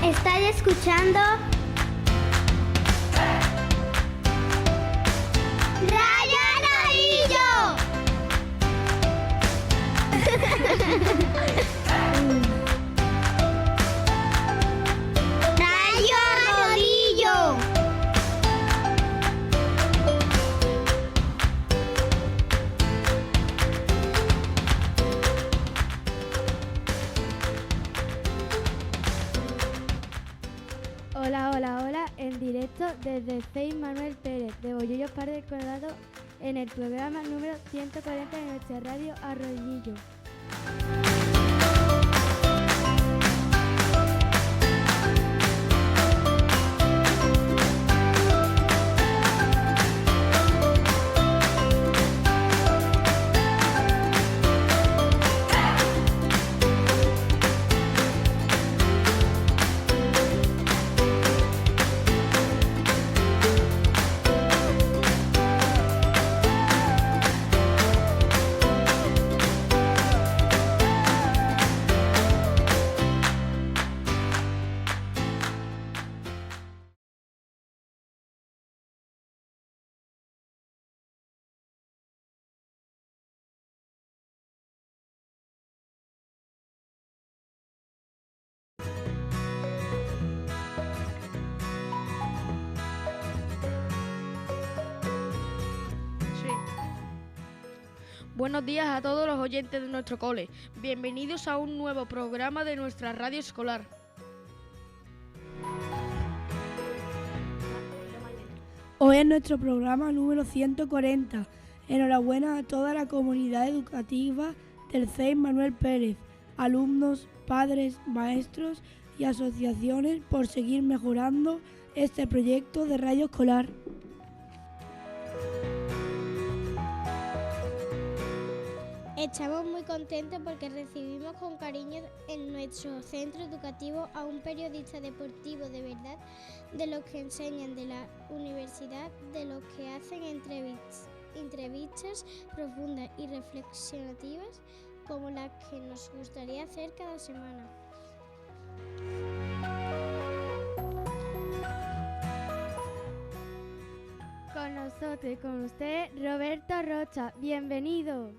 ¿Estáis escuchando? ¡Rayo Amarillo! ¡Rayo Amarillo! Hola, hola, hola, en directo desde el CEI Manuel Pérez de Bollullos Par del Colorado en el programa número 140 de nuestra radio Arroyillo. Buenos días a todos los oyentes de nuestro cole. Bienvenidos a un nuevo programa de nuestra radio escolar. Hoy es nuestro programa número 140. Enhorabuena a toda la comunidad educativa del CEI Manuel Pérez, alumnos, padres, maestros y asociaciones por seguir mejorando este proyecto de radio escolar. Estamos muy contentos porque recibimos con cariño en nuestro centro educativo a un periodista deportivo de verdad, de los que enseñan de la universidad, de los que hacen entrevistas profundas y reflexionativas como las que nos gustaría hacer cada semana. Con nosotros y con usted, Roberto Rocha. Bienvenido.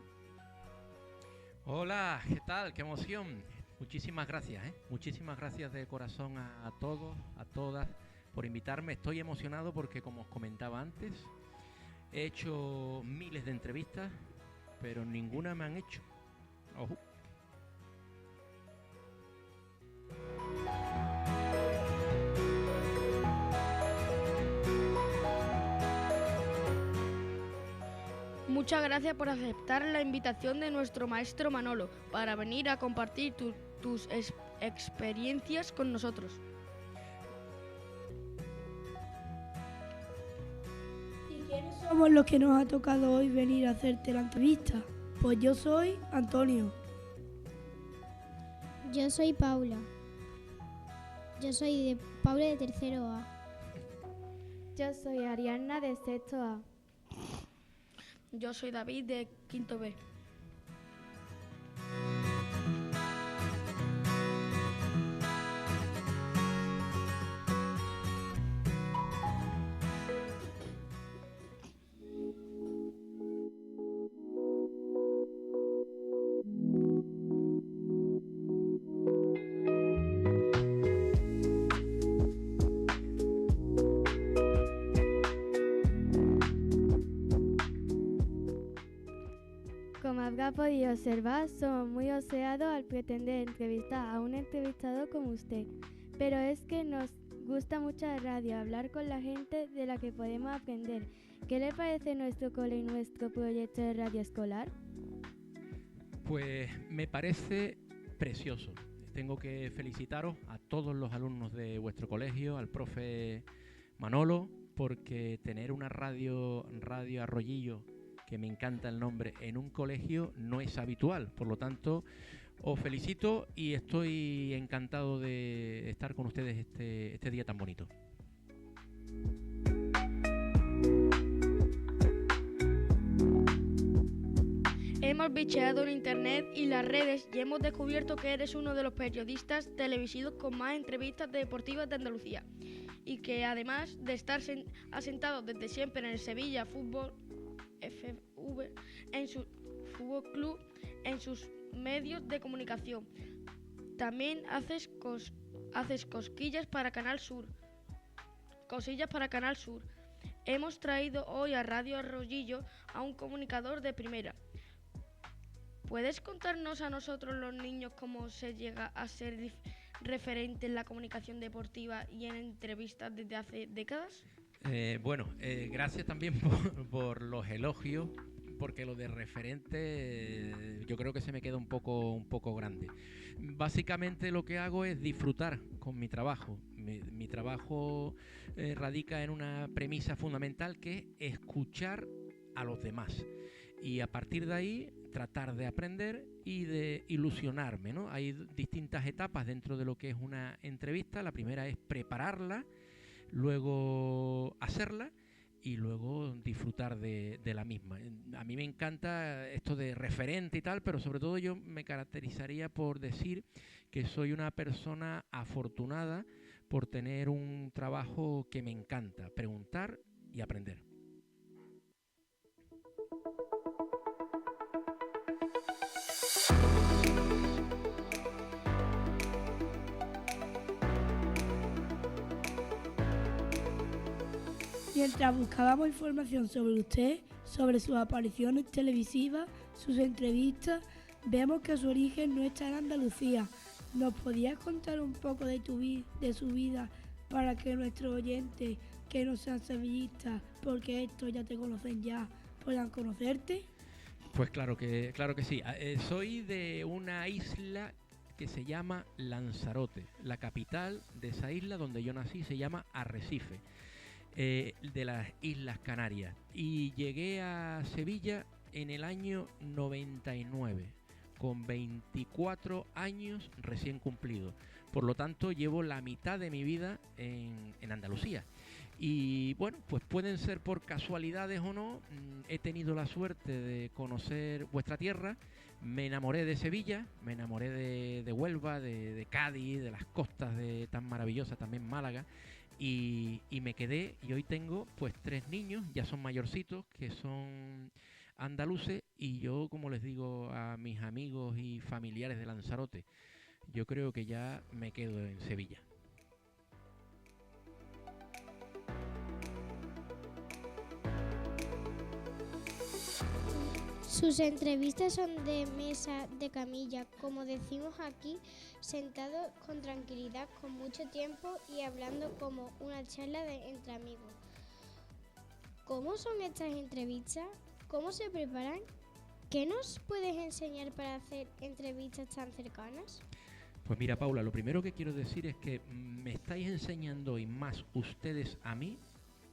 Hola, ¿qué tal? ¡Qué emoción! Muchísimas gracias, Muchísimas gracias de corazón a todos, a todas, por invitarme. Estoy emocionado porque, como os comentaba antes, he hecho miles de entrevistas, pero ninguna me han hecho. Ojo. Muchas gracias por aceptar la invitación de nuestro maestro Manolo para venir a compartir tus experiencias con nosotros. ¿Y quiénes somos los que nos ha tocado hoy venir a hacerte la entrevista? Pues yo soy Antonio. Yo soy Paula. Yo soy Paula de tercero A. Yo soy Ariadna de sexto A. Yo soy David de quinto B. Como habrá podido observar, somos muy oseados al pretender entrevistar a un entrevistador como usted. Pero es que nos gusta mucho la radio, hablar con la gente de la que podemos aprender. ¿Qué le parece nuestro cole y nuestro proyecto de radio escolar? Pues me parece precioso. Tengo que felicitaros a todos los alumnos de vuestro colegio, al profe Manolo, porque tener una radio Arroyillo, que me encanta el nombre, en un colegio no es habitual. Por lo tanto, os felicito y estoy encantado de estar con ustedes este día tan bonito. hemos bicheado en internet y las redes y hemos descubierto que eres uno de los periodistas televisivos con más entrevistas deportivas de Andalucía y que además de estar asentado desde siempre en el Sevilla Fútbol FV, en su Fútbol Club, en sus medios de comunicación, también haces cosillas para Canal Sur. Hemos traído hoy a Radio Arroyillo a un comunicador de primera. ¿Puedes contarnos a nosotros los niños cómo se llega a ser referente en la comunicación deportiva y en entrevistas desde hace décadas? Gracias también por los elogios, porque lo de referente yo creo que se me queda un poco grande. Básicamente lo que hago es disfrutar con mi trabajo. Mi trabajo radica en una premisa fundamental que es escuchar a los demás y a partir de ahí tratar de aprender y de ilusionarme, ¿no? Hay distintas etapas dentro de lo que es una entrevista. La primera es prepararla, luego hacerla y luego disfrutar de la misma. A mí me encanta esto de referente y tal, pero sobre todo yo me caracterizaría por decir que soy una persona afortunada por tener un trabajo que me encanta, preguntar y aprender. Mientras buscábamos información sobre usted, sobre sus apariciones televisivas, sus entrevistas, vemos que su origen no está en Andalucía. ¿Nos podías contar un poco de su vida para que nuestros oyentes, que no sean sevillistas, porque estos ya te conocen ya, puedan conocerte? Pues claro que sí. Soy de una isla que se llama Lanzarote. La capital de esa isla donde yo nací se llama Arrecife, de las Islas Canarias. Y llegué a Sevilla en el año 99, con 24 años recién cumplidos. Por lo tanto, llevo la mitad de mi vida en Andalucía. Y bueno, pues pueden ser por casualidades o no. He tenido la suerte de conocer vuestra tierra. Me enamoré de Sevilla, me enamoré de Huelva, de Cádiz, de las costas tan maravillosas, también Málaga. Y me quedé, y hoy tengo pues 3 niños, ya son mayorcitos, que son andaluces, y yo, como les digo a mis amigos y familiares de Lanzarote, yo creo que ya me quedo en Sevilla. Sus entrevistas son de mesa, de camilla, como decimos aquí, sentado con tranquilidad, con mucho tiempo y hablando como una charla entre amigos. ¿Cómo son estas entrevistas? ¿Cómo se preparan? ¿Qué nos puedes enseñar para hacer entrevistas tan cercanas? Pues mira, Paula, lo primero que quiero decir es que me estáis enseñando hoy más ustedes a mí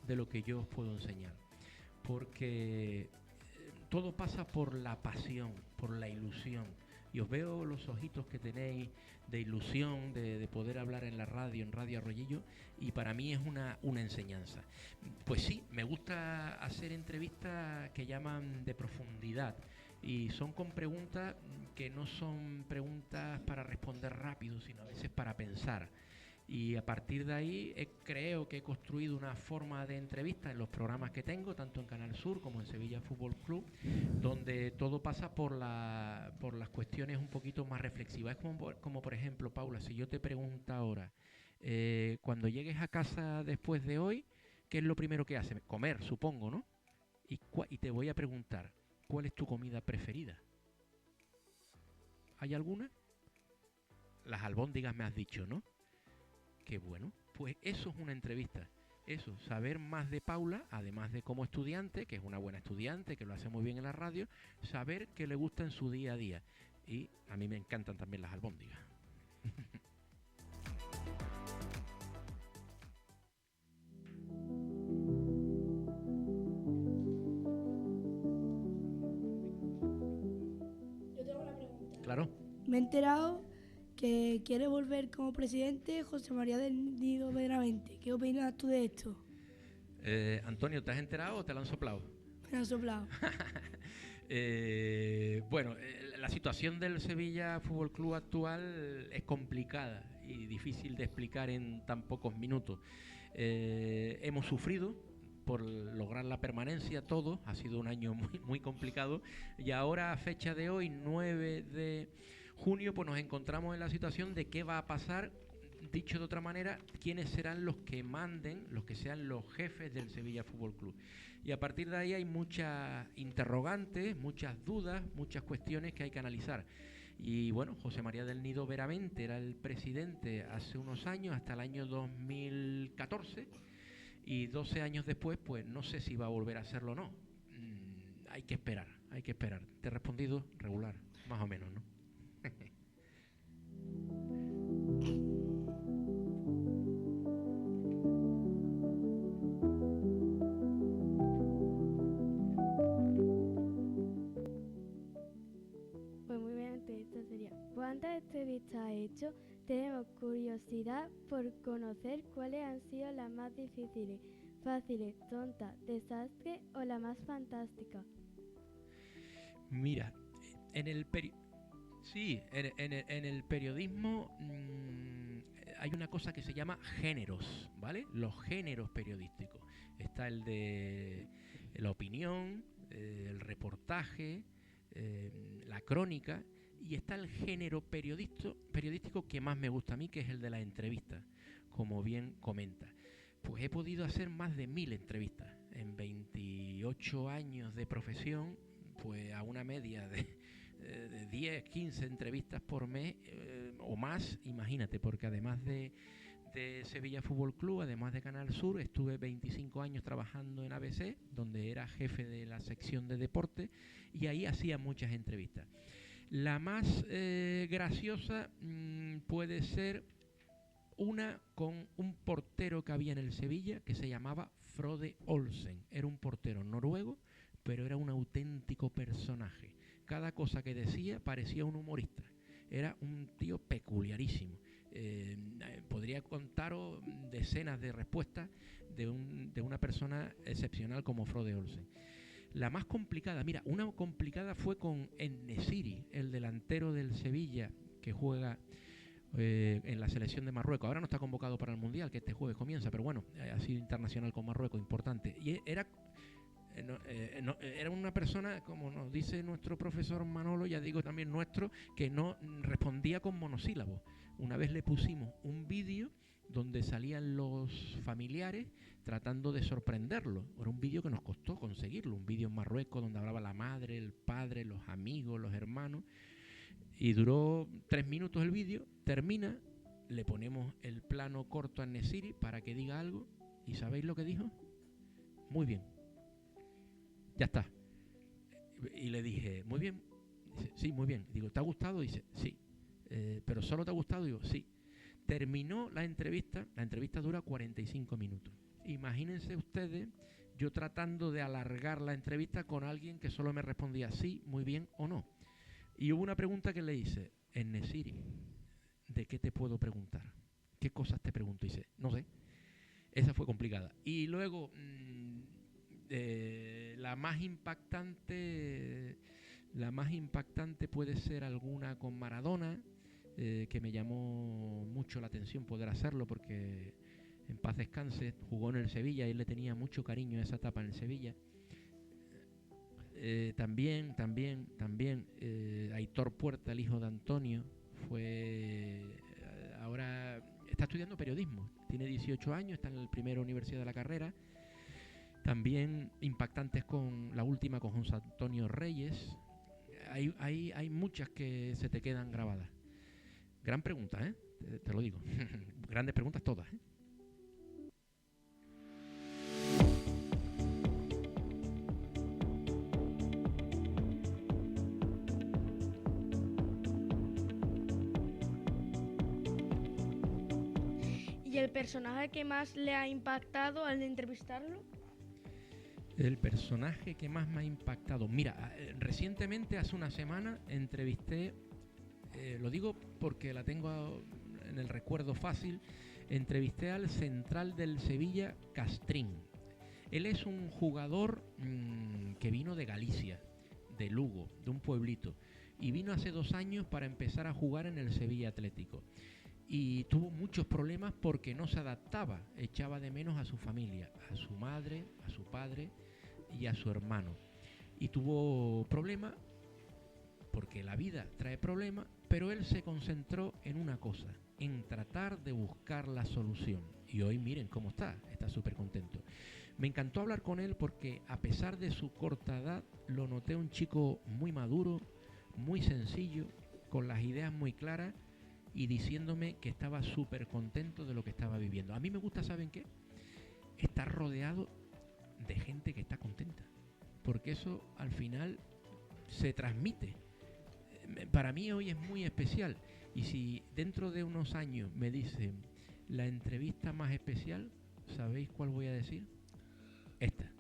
de lo que yo os puedo enseñar. Porque todo pasa por la pasión, por la ilusión. Y os veo los ojitos que tenéis de ilusión, de poder hablar en la radio, en Radio Arroyillo, y para mí es una enseñanza. Pues sí, me gusta hacer entrevistas que llaman de profundidad, y son con preguntas que no son preguntas para responder rápido, sino a veces para pensar. Y a partir de ahí creo que he construido una forma de entrevista en los programas que tengo, tanto en Canal Sur como en Sevilla Fútbol Club, donde todo pasa por las cuestiones un poquito más reflexivas. Es como por ejemplo, Paula, si yo te pregunto ahora, cuando llegues a casa después de hoy, ¿qué es lo primero que haces? Comer, supongo, ¿no? Y te voy a preguntar, ¿cuál es tu comida preferida? ¿Hay alguna? Las albóndigas me has dicho, ¿no? Qué bueno, pues eso es una entrevista. Eso, saber más de Paula, además de como estudiante, que es una buena estudiante, que lo hace muy bien en la radio, saber qué le gusta en su día a día. Y a mí me encantan también las albóndigas. Yo tengo una pregunta. Claro. Me he enterado que quiere volver como presidente José María del Nido Benavente. ¿Qué opinas tú de esto? Antonio, ¿te has enterado o te lo han soplado? Me han soplado. La situación del Sevilla Fútbol Club actual es complicada y difícil de explicar en tan pocos minutos. Hemos sufrido por lograr la permanencia, todo ha sido un año muy, muy complicado, y ahora a fecha de hoy, 9 de junio, pues nos encontramos en la situación de qué va a pasar. Dicho de otra manera, quiénes serán los que manden, los que sean los jefes del Sevilla Fútbol Club. Y a partir de ahí hay muchas interrogantes, muchas dudas, muchas cuestiones que hay que analizar. Y bueno, José María del Nido Veravente era el presidente hace unos años, hasta el año 2014, y 12 años después, pues no sé si va a volver a hacerlo o no. Hay que esperar, hay que esperar. Te he respondido regular, más o menos, ¿no? Pues muy bien, esta sería. ¿Cuántas entrevistas ha hecho? Tenemos curiosidad por conocer cuáles han sido las más difíciles, fáciles, tontas, desastre o la más fantástica. Mira, en el periodismo hay una cosa que se llama géneros, ¿vale? Los géneros periodísticos. Está el de la opinión, el reportaje, la crónica, y está el género periodístico que más me gusta a mí, que es el de la entrevista, como bien comenta. Pues he podido hacer más de 1000 entrevistas en 28 años de profesión, pues a una media de 10, 15 entrevistas por mes o más, imagínate, porque además de Sevilla Fútbol Club, además de Canal Sur, estuve 25 años trabajando en ABC, donde era jefe de la sección de deporte, y ahí hacía muchas entrevistas. La más graciosa puede ser una con un portero que había en el Sevilla que se llamaba Frode Olsen. Era un portero noruego, pero era un auténtico personaje. Cada cosa que decía parecía un humorista. Era un tío peculiarísimo. Podría contaros decenas de respuestas de una persona excepcional como Frode Olsen. La más complicada, mira, una complicada fue con En-Nesyri, el delantero del Sevilla que juega en la selección de Marruecos. Ahora no está convocado para el Mundial, que este jueves comienza, pero bueno, ha sido internacional con Marruecos, importante. Y era una persona, como nos dice nuestro profesor Manolo, ya digo también nuestro, que no respondía con monosílabos. Una vez le pusimos un vídeo donde salían los familiares tratando de sorprenderlo. Era un vídeo que nos costó conseguirlo, un vídeo en Marruecos donde hablaba la madre, el padre, los amigos, los hermanos, y duró 3 minutos el vídeo. Termina, le ponemos el plano corto a En-Nesyri para que diga algo, y ¿sabéis lo que dijo? Muy bien, ya está. Y le dije, muy bien. Dice, sí, muy bien. Digo, ¿te ha gustado? Dice, sí. ¿Pero solo te ha gustado? Digo, sí. Terminó la entrevista dura 45 minutos. Imagínense ustedes, yo tratando de alargar la entrevista con alguien que solo me respondía sí, muy bien o no. Y hubo una pregunta que le hice, En-Nesyri, ¿de qué te puedo preguntar? ¿Qué cosas te pregunto? Y dice, no sé. Esa fue complicada. Y luego, la más impactante puede ser alguna con Maradona, que me llamó mucho la atención poder hacerlo, porque en paz descanse, jugó en el Sevilla y él le tenía mucho cariño a esa etapa en el Sevilla. También Aitor Puerta, el hijo de Antonio, ahora está estudiando periodismo, tiene 18 años, está en la primera universidad de la carrera. También impactantes con la última, con José Antonio Reyes. Hay muchas que se te quedan grabadas. Gran pregunta, te lo digo. Grandes preguntas todas, ¿Y el personaje que más le ha impactado al entrevistarlo? El personaje que más me ha impactado. Mira, recientemente, hace una semana, entrevisté, lo digo porque la tengo en el recuerdo fácil, entrevisté al central del Sevilla, Castrín. Él es un jugador que vino de Galicia, de Lugo, de un pueblito, y vino hace 2 años para empezar a jugar en el Sevilla Atlético. Y tuvo muchos problemas porque no se adaptaba, echaba de menos a su familia, a su madre, a su padre y a su hermano. Y tuvo problemas porque la vida trae problemas, pero él se concentró en una cosa, en tratar de buscar la solución. Y hoy miren cómo está súper contento. Me encantó hablar con él porque a pesar de su corta edad, lo noté un chico muy maduro, muy sencillo, con las ideas muy claras y diciéndome que estaba súper contento de lo que estaba viviendo. A mí me gusta, ¿saben qué? Estar rodeado de gente que está contenta, porque eso al final se transmite. Para mí hoy es muy especial, y si dentro de unos años me dicen la entrevista más especial, ¿sabéis cuál voy a decir? Esta,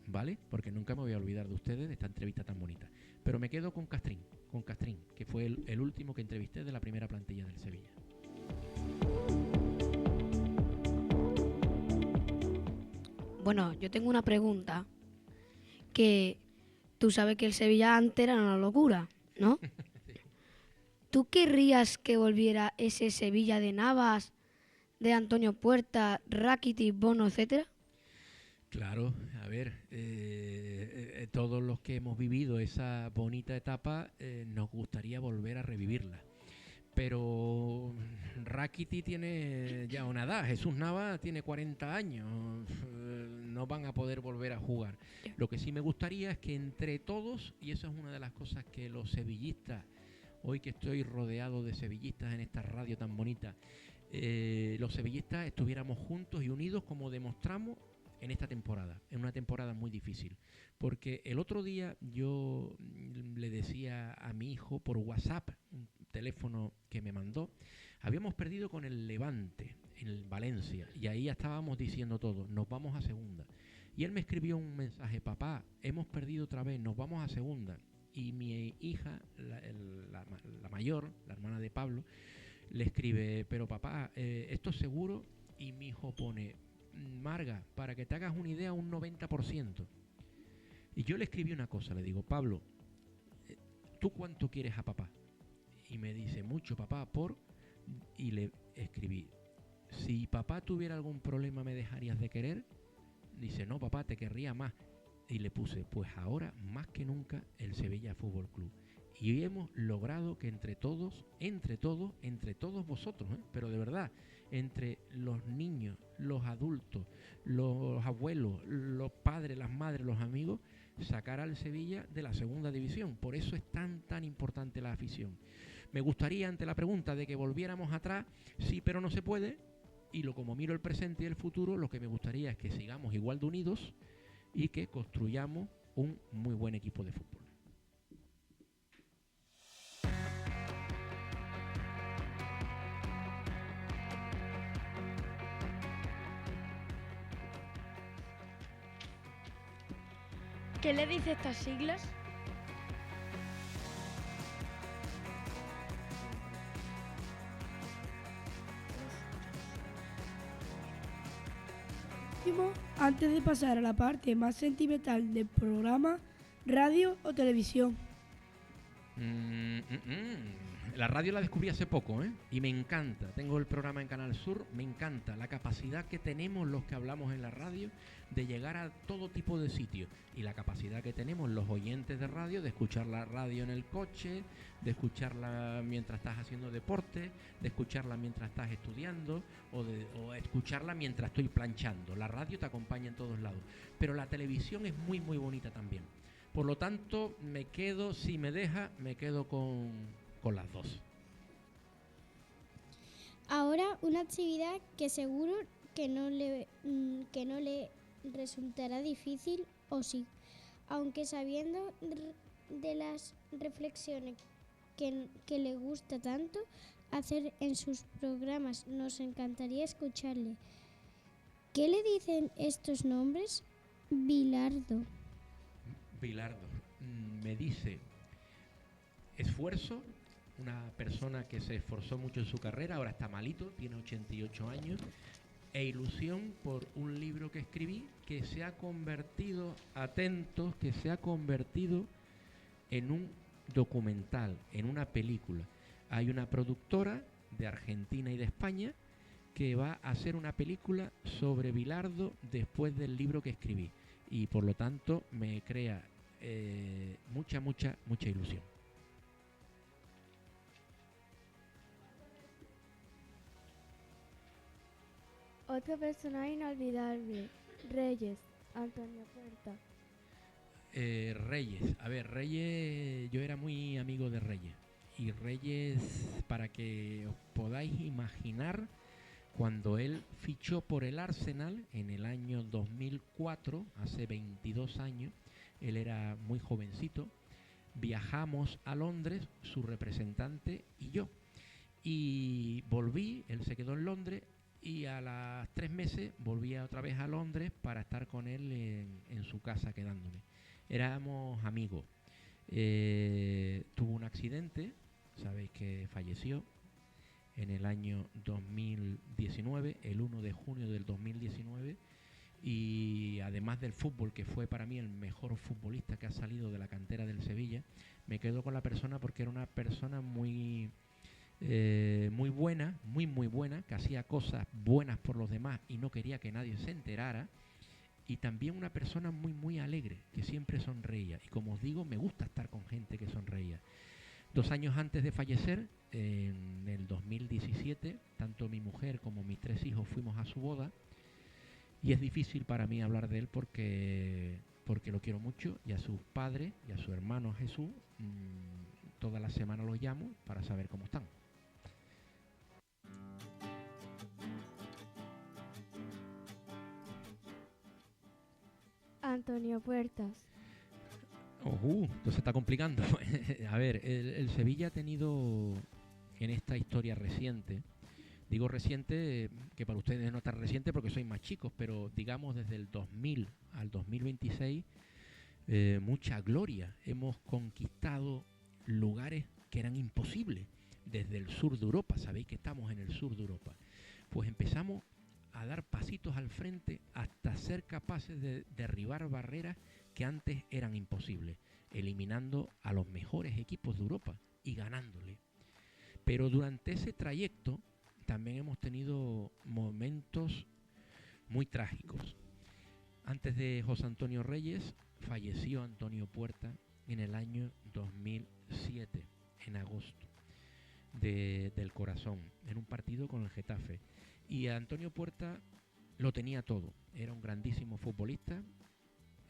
¿vale? Porque nunca me voy a olvidar de ustedes, de esta entrevista tan bonita. Pero me quedo con Castrín, que fue el último que entrevisté de la primera plantilla del Sevilla. Bueno, yo tengo una pregunta, que tú sabes que el Sevilla antes era una locura, ¿no? Sí. ¿Tú querrías que volviera ese Sevilla de Navas, de Antonio Puerta, Rakitic, Bono, etcétera? Claro, a ver, todos los que hemos vivido esa bonita etapa nos gustaría volver a revivirla. Pero Rakitic tiene ya una edad, Jesús Navas tiene 40 años, no van a poder volver a jugar. Lo que sí me gustaría es que entre todos, y eso es una de las cosas que los sevillistas, hoy que estoy rodeado de sevillistas en esta radio tan bonita, los sevillistas estuviéramos juntos y unidos como demostramos en esta temporada, en una temporada muy difícil. Porque el otro día yo le decía a mi hijo por WhatsApp, un teléfono que me mandó, habíamos perdido con el Levante en Valencia y ahí ya estábamos diciendo todo, nos vamos a segunda. Y él me escribió un mensaje: papá, hemos perdido otra vez, nos vamos a segunda. Y mi hija, la mayor, la hermana de Pablo, le escribe: pero papá, ¿esto es seguro? Y mi hijo pone: Marga, para que te hagas una idea, un 90%. Y yo le escribí una cosa, le digo: Pablo, ¿tú cuánto quieres a papá? Y me dice: mucho, papá, y le escribí: si papá tuviera algún problema, ¿me dejarías de querer? Dice: no, papá, te querría más. Y le puse: pues ahora más que nunca el Sevilla Fútbol Club. Y hoy hemos logrado que entre todos vosotros, pero de verdad, entre los niños, los adultos, los abuelos, los padres, las madres, los amigos, sacar al Sevilla de la segunda división. Por eso es tan importante la afición. Me gustaría, ante la pregunta de que volviéramos atrás, sí, pero no se puede. Y como miro el presente y el futuro, lo que me gustaría es que sigamos igual de unidos y que construyamos un muy buen equipo de fútbol. ¿Qué le dice estas siglas? Antes de pasar a la parte más sentimental del programa, radio o televisión. La radio la descubrí hace poco, y me encanta. Tengo el programa en Canal Sur, me encanta la capacidad que tenemos los que hablamos en la radio de llegar a todo tipo de sitios, y la capacidad que tenemos los oyentes de radio de escuchar la radio en el coche, de escucharla mientras estás haciendo deporte, de escucharla mientras estás estudiando o escucharla mientras estoy planchando. La radio te acompaña en todos lados, pero la televisión es muy bonita también. Por lo tanto, si me deja, me quedo con las dos. Ahora una actividad que seguro que no le resultará difícil, o sí, aunque sabiendo de las reflexiones que le gusta tanto hacer en sus programas, nos encantaría escucharle. ¿Qué le dicen estos nombres? Bilardo me dice esfuerzo, una persona que se esforzó mucho en su carrera, ahora está malito, tiene 88 años, e ilusión por un libro que escribí que se ha convertido, atentos, que se ha convertido en un documental, en una película. Hay una productora de Argentina y de España que va a hacer una película sobre Bilardo después del libro que escribí, y por lo tanto me crea mucha ilusión. Otro personaje inolvidable, Reyes, Antonio Puerta. Reyes, a ver, Reyes, yo era muy amigo de Reyes. Y Reyes, para que os podáis imaginar, cuando él fichó por el Arsenal en el año 2004, hace 22 años, él era muy jovencito, viajamos a Londres, su representante y yo. Y volví, él se quedó en Londres, y a los 3 meses volví otra vez a Londres para estar con él en su casa quedándome. Éramos amigos. Tuvo un accidente, sabéis que falleció en el año 2019, el 1 de junio del 2019, y además del fútbol, que fue para mí el mejor futbolista que ha salido de la cantera del Sevilla, me quedo con la persona porque era una persona muy buena, muy buena, que hacía cosas buenas por los demás y no quería que nadie se enterara, y también una persona muy alegre, que siempre sonreía, y como os digo, me gusta estar con gente que sonreía. 2 años antes de fallecer, en el 2017, tanto mi mujer como mis 3 hijos fuimos a su boda, y es difícil para mí hablar de él porque lo quiero mucho, y a sus padres y a su hermano Jesús, toda la semana los llamo para saber cómo están. Antonio Puertas. Esto se está complicando. A ver, el Sevilla ha tenido en esta historia reciente, digo reciente, que para ustedes no es tan reciente porque sois más chicos, pero digamos desde el 2000 al 2026, mucha gloria. Hemos conquistado lugares que eran imposibles desde el sur de Europa. Sabéis que estamos en el sur de Europa. Pues empezamos a dar pasitos al frente hasta ser capaces de derribar barreras que antes eran imposibles, eliminando a los mejores equipos de Europa y ganándole. Pero durante ese trayecto también hemos tenido momentos muy trágicos. Antes de José Antonio Reyes, falleció Antonio Puerta en el año 2007, en agosto, del corazón, en un partido con el Getafe. Y Antonio Puerta lo tenía todo, era un grandísimo futbolista.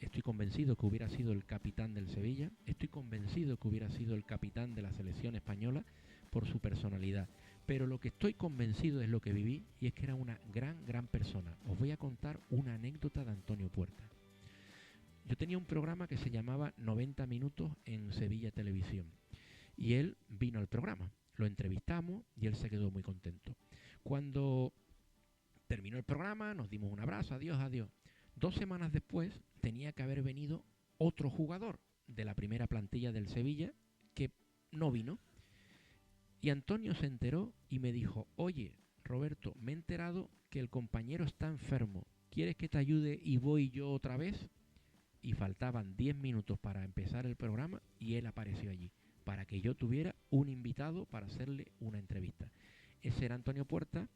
Estoy convencido que hubiera sido el capitán del Sevilla, estoy convencido que hubiera sido el capitán de la selección española por su personalidad. Pero lo que estoy convencido es lo que viví, y es que era una gran persona. Os voy a contar una anécdota de Antonio Puerta. Yo tenía un programa que se llamaba 90 minutos en Sevilla Televisión, y él vino al programa, lo entrevistamos y él se quedó muy contento. Cuando terminó el programa, nos dimos un abrazo, adiós. 2 semanas después tenía que haber venido otro jugador de la primera plantilla del Sevilla que no vino. Y Antonio se enteró y me dijo: oye, Roberto, me he enterado que el compañero está enfermo. ¿Quieres que te ayude y voy yo otra vez? Y faltaban 10 minutos para empezar el programa y él apareció allí, para que yo tuviera un invitado para hacerle una entrevista. Ese era Antonio Puerta,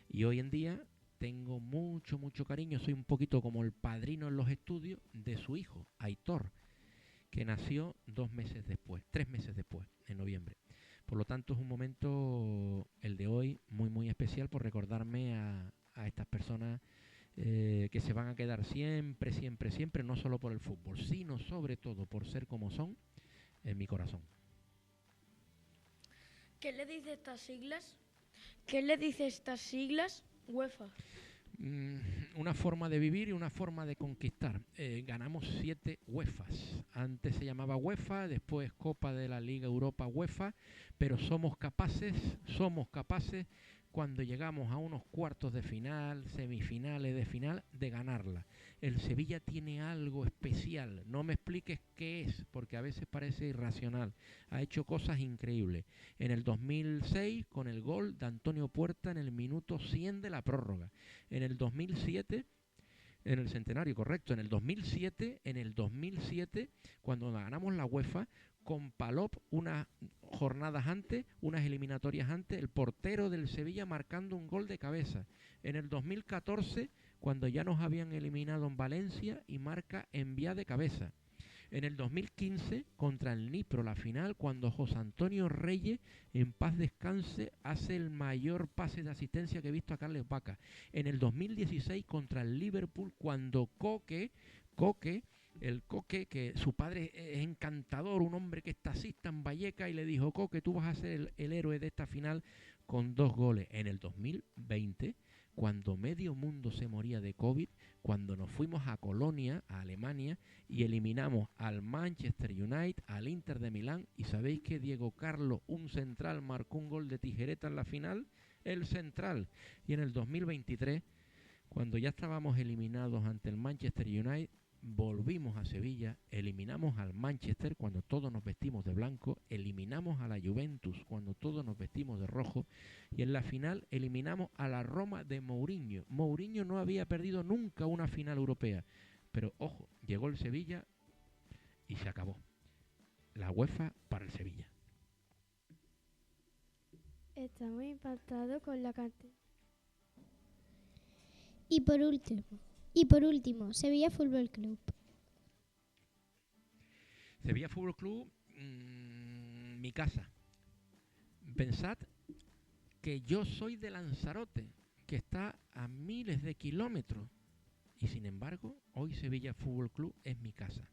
y hoy en día tengo mucho cariño. Soy un poquito como el padrino en los estudios de su hijo, Aitor, que nació 3 meses después, en noviembre. Por lo tanto, es un momento, el de hoy, muy especial, por recordarme a estas personas que se van a quedar siempre, no solo por el fútbol, sino sobre todo por ser como son, en mi corazón. ¿Qué le dice estas siglas? ¿Qué le dice estas siglas? UEFA. Una forma de vivir y una forma de conquistar. Ganamos 7 UEFAs. Antes se llamaba UEFA, después Copa de la Liga Europa UEFA, pero somos capaces cuando llegamos a unos cuartos de final, semifinales de final, de ganarla. El Sevilla tiene algo especial. No me expliques qué es, porque a veces parece irracional. Ha hecho cosas increíbles. En el 2006, con el gol de Antonio Puerta en el minuto 100 de la prórroga. En el 2007, en el centenario, correcto. En el 2007, cuando ganamos la UEFA, con Palop unas jornadas antes, unas eliminatorias antes, el portero del Sevilla marcando un gol de cabeza. En el 2014, cuando ya nos habían eliminado en Valencia, y marca en vía de cabeza. En el 2015, contra el Dnipro, la final, cuando José Antonio Reyes, en paz descanse, hace el mayor pase de asistencia que he visto a Carles Vaca. En el 2016, contra el Liverpool, cuando el Coque, que su padre es encantador, un hombre que es taxista en Vallecas, y le dijo: Coque, tú vas a ser el héroe de esta final, con 2 goles. En el 2020, cuando medio mundo se moría de COVID, cuando nos fuimos a Colonia, a Alemania, y eliminamos al Manchester United, al Inter de Milán, y ¿sabéis que Diego Carlos, un central, marcó un gol de tijereta en la final? El central. Y en el 2023, cuando ya estábamos eliminados ante el Manchester United, volvimos a Sevilla, eliminamos al Manchester cuando todos nos vestimos de blanco, eliminamos a la Juventus cuando todos nos vestimos de rojo, y en la final eliminamos a la Roma de Mourinho. Mourinho no había perdido nunca una final europea, pero ojo, llegó el Sevilla y se acabó. La UEFA para el Sevilla. Está muy impactado con la cantidad. Y por último, Sevilla Fútbol Club. Sevilla Fútbol Club, mi casa. Pensad que yo soy de Lanzarote, que está a miles de kilómetros, y sin embargo, hoy Sevilla Fútbol Club es mi casa.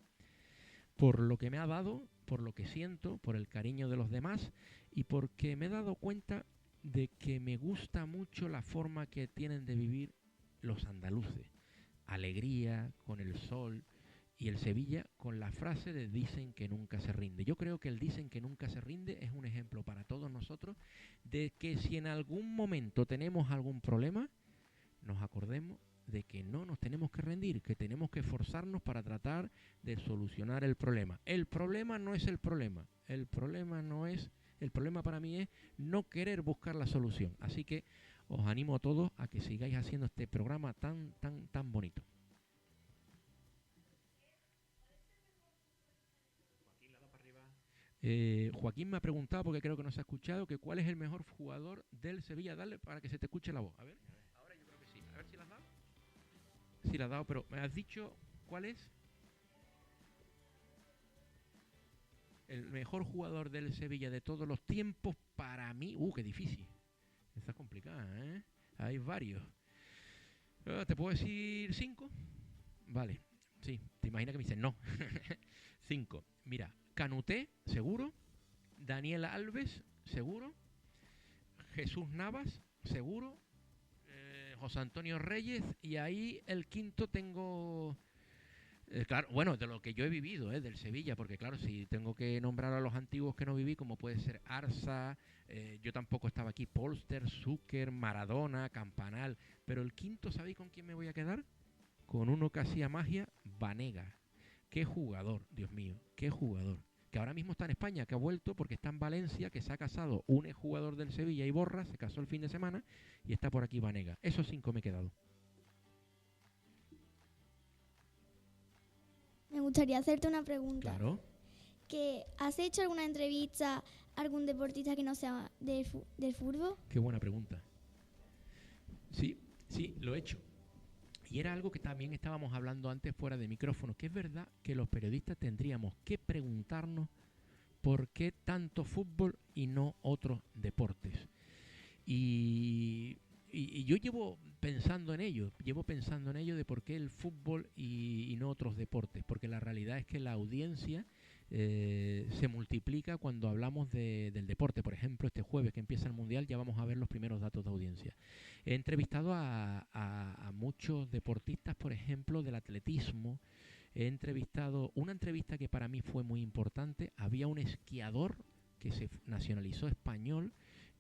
Por lo que me ha dado, por lo que siento, por el cariño de los demás, y porque me he dado cuenta de que me gusta mucho la forma que tienen de vivir los andaluces. Alegría, con el sol, y el Sevilla con la frase de dicen que nunca se rinde. Yo creo que el dicen que nunca se rinde es un ejemplo para todos nosotros de que si en algún momento tenemos algún problema, nos acordemos de que no nos tenemos que rendir, que tenemos que esforzarnos para tratar de solucionar el problema. El problema no es el problema. El problema para mí es no querer buscar la solución. Así que os animo a todos a que sigáis haciendo este programa tan bonito. Joaquín me ha preguntado, porque creo que no se ha escuchado, que cuál es el mejor jugador del Sevilla. Dale para que se te escuche la voz. A ver, ahora yo creo que sí. A ver si la has dado. Sí la has dado, pero me has dicho cuál es el mejor jugador del Sevilla de todos los tiempos para mí. Qué difícil. Está complicada, ¿eh? Hay varios. ¿Te puedo decir 5? Vale, sí. ¿Te imaginas que me dicen no? 5. Mira, Canuté, seguro. Daniel Alves, seguro. Jesús Navas, seguro. José Antonio Reyes. Y ahí el quinto tengo... claro, bueno, de lo que yo he vivido, del Sevilla, porque claro, si tengo que nombrar a los antiguos que no viví, como puede ser Arza, yo tampoco estaba aquí, Polster, Zucker, Maradona, Campanal, pero el quinto, ¿sabéis con quién me voy a quedar? Con uno que hacía magia, Vanega. Qué jugador, Dios mío, qué jugador. Que ahora mismo está en España, que ha vuelto porque está en Valencia, que se ha casado un exjugador del Sevilla, Iborra, se casó el fin de semana, y está por aquí Vanega. Esos 5 me he quedado. Me gustaría hacerte una pregunta. Claro. ¿Que has hecho alguna entrevista a algún deportista que no sea del fútbol? Qué buena pregunta. Sí, lo he hecho. Y era algo que también estábamos hablando antes fuera de micrófono, que es verdad que los periodistas tendríamos que preguntarnos por qué tanto fútbol y no otros deportes. Y yo llevo pensando en ello de por qué el fútbol y no otros deportes, porque la realidad es que la audiencia se multiplica cuando hablamos del deporte. Por ejemplo, este jueves que empieza el Mundial ya vamos a ver los primeros datos de audiencia. He entrevistado a muchos deportistas, por ejemplo, del atletismo. He entrevistado, una entrevista que para mí fue muy importante, había un esquiador que se nacionalizó español,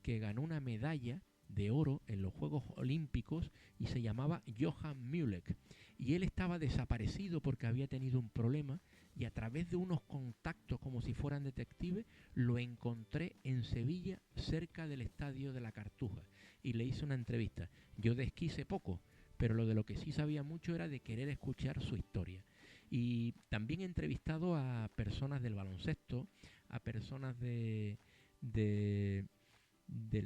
que ganó una medalla de oro en los Juegos Olímpicos y se llamaba Johan Mühlek. Y él estaba desaparecido porque había tenido un problema, y a través de unos contactos como si fueran detectives lo encontré en Sevilla, cerca del estadio de la Cartuja, y le hice una entrevista. Yo de esquí sé poco, pero lo que sí sabía mucho era de querer escuchar su historia. Y también he entrevistado a personas del baloncesto, a personas del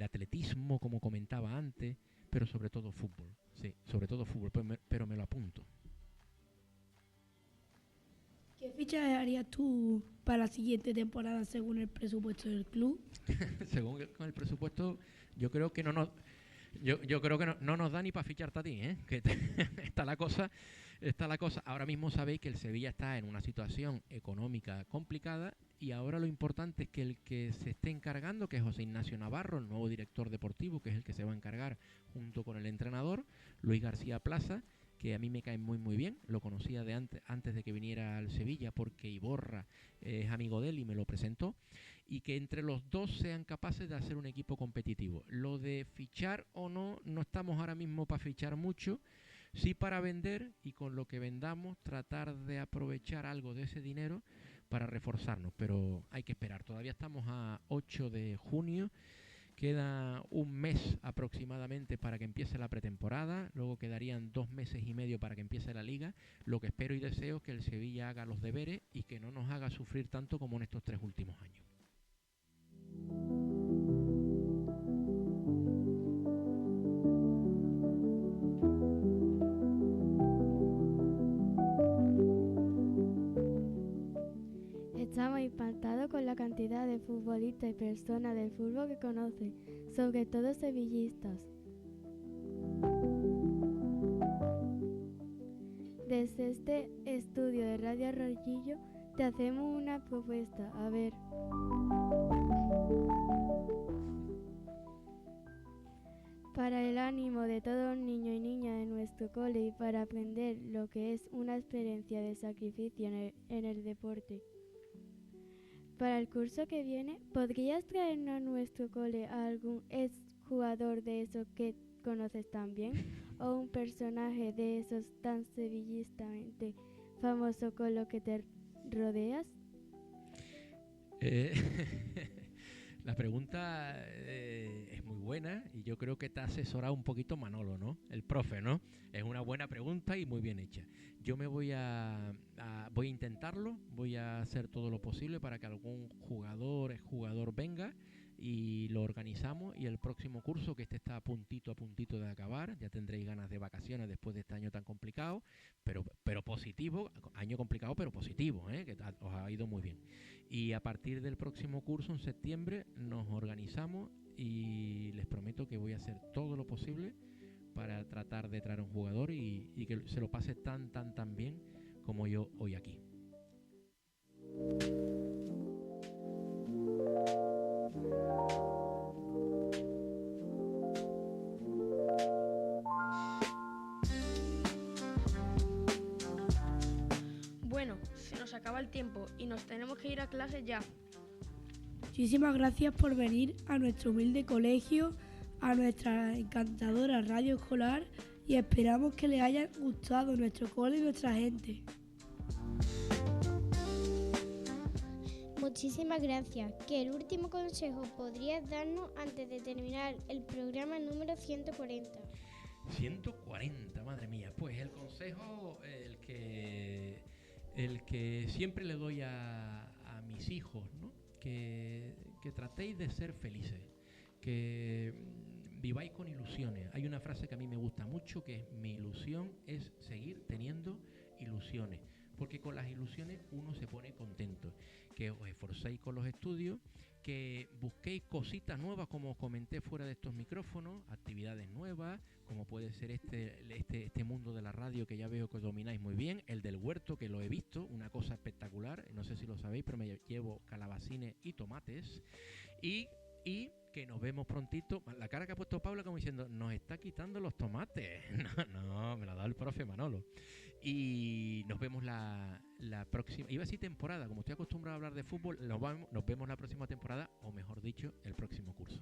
atletismo, como comentaba antes, pero sobre todo fútbol. Sí, sobre todo fútbol, pero me lo apunto. ¿Qué fichaje harías tú para la siguiente temporada según el presupuesto del club? Según el presupuesto, yo creo que no nos da ni para ficharte a ti, ¿eh? Que está la cosa. Ahora mismo sabéis que el Sevilla está en una situación económica complicada y ahora lo importante es que el que se esté encargando, que es José Ignacio Navarro, el nuevo director deportivo, que es el que se va a encargar junto con el entrenador, Luis García Plaza, que a mí me cae muy bien, lo conocía de antes de que viniera al Sevilla porque Iborra es amigo de él y me lo presentó, y que entre los dos sean capaces de hacer un equipo competitivo. Lo de fichar o no estamos ahora mismo para fichar mucho, sí para vender, y con lo que vendamos tratar de aprovechar algo de ese dinero para reforzarnos, pero hay que esperar. Todavía estamos a 8 de junio, queda un mes aproximadamente para que empiece la pretemporada, luego quedarían 2 meses y medio para que empiece la liga. Lo que espero y deseo es que el Sevilla haga los deberes y que no nos haga sufrir tanto como en estos 3 últimos años. Estamos impactados con la cantidad de futbolistas y personas del fútbol que conocen, sobre todo sevillistas. Desde este estudio de Radio Arroyillo te hacemos una propuesta. A ver. Para el ánimo de todos los niños y niñas de nuestro cole y para aprender lo que es una experiencia de sacrificio en el deporte. Para el curso que viene, ¿podrías traernos a nuestro cole a algún exjugador de esos que conoces tan bien? ¿O un personaje de esos tan sevillistamente famoso con lo que te rodeas? La pregunta es muy buena y yo creo que te ha asesorado un poquito Manolo, ¿no? El profe, ¿no? Es una buena pregunta y muy bien hecha. Yo me voy a intentarlo, voy a hacer todo lo posible para que algún exjugador venga y lo organizamos, y el próximo curso, que este está a puntito de acabar, ya tendréis ganas de vacaciones después de este año tan complicado, pero positivo, año complicado pero positivo, que os ha ido muy bien. Y a partir del próximo curso, en septiembre, nos organizamos y les prometo que voy a hacer todo lo posible para tratar de traer a un jugador y que se lo pase tan bien como yo hoy aquí. Bueno, se nos acaba el tiempo y nos tenemos que ir a clase ya. Muchísimas gracias por venir a nuestro humilde colegio, a nuestra encantadora radio escolar, y esperamos que les haya gustado nuestro cole y nuestra gente. Muchísimas gracias. ¿Qué el último consejo podrías darnos antes de terminar el programa número 140? 140, madre mía. Pues el consejo, el que siempre le doy a mis hijos, ¿no? Que tratéis de ser felices, que viváis con ilusiones. Hay una frase que a mí me gusta mucho, que es: mi ilusión es seguir teniendo ilusiones, porque con las ilusiones uno se pone contento. Que os esforcéis con los estudios, que busquéis cositas nuevas, como os comenté fuera de estos micrófonos, actividades nuevas, como puede ser este mundo de la radio, que ya veo que domináis muy bien, el del huerto, que lo he visto, una cosa espectacular, no sé si lo sabéis, pero me llevo calabacines y tomates, y que nos vemos prontito. La cara que ha puesto Paula como diciendo, nos está quitando los tomates. No, me la ha dado el profe Manolo. Y nos vemos la próxima, iba a decir temporada, como estoy acostumbrado a hablar de fútbol, nos vemos la próxima temporada, o mejor dicho, el próximo curso.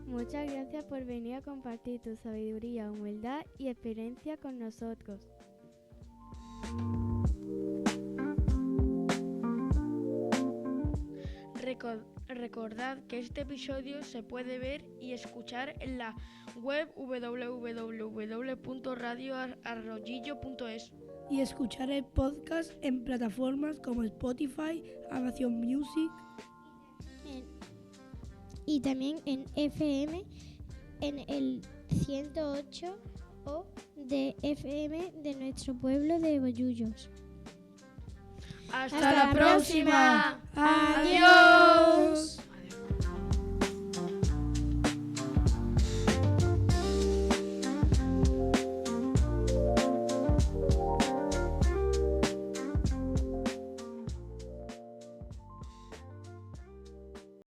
Muchas gracias por venir a compartir tu sabiduría, humildad y experiencia con nosotros. Recordad que este episodio se puede ver y escuchar en la web www.radioarroyillo.es. Y escuchar el podcast en plataformas como Spotify, Amazon Music y también en FM en el 108 o de FM de nuestro pueblo de Bollullos. ¡Hasta la próxima! ¡Adiós!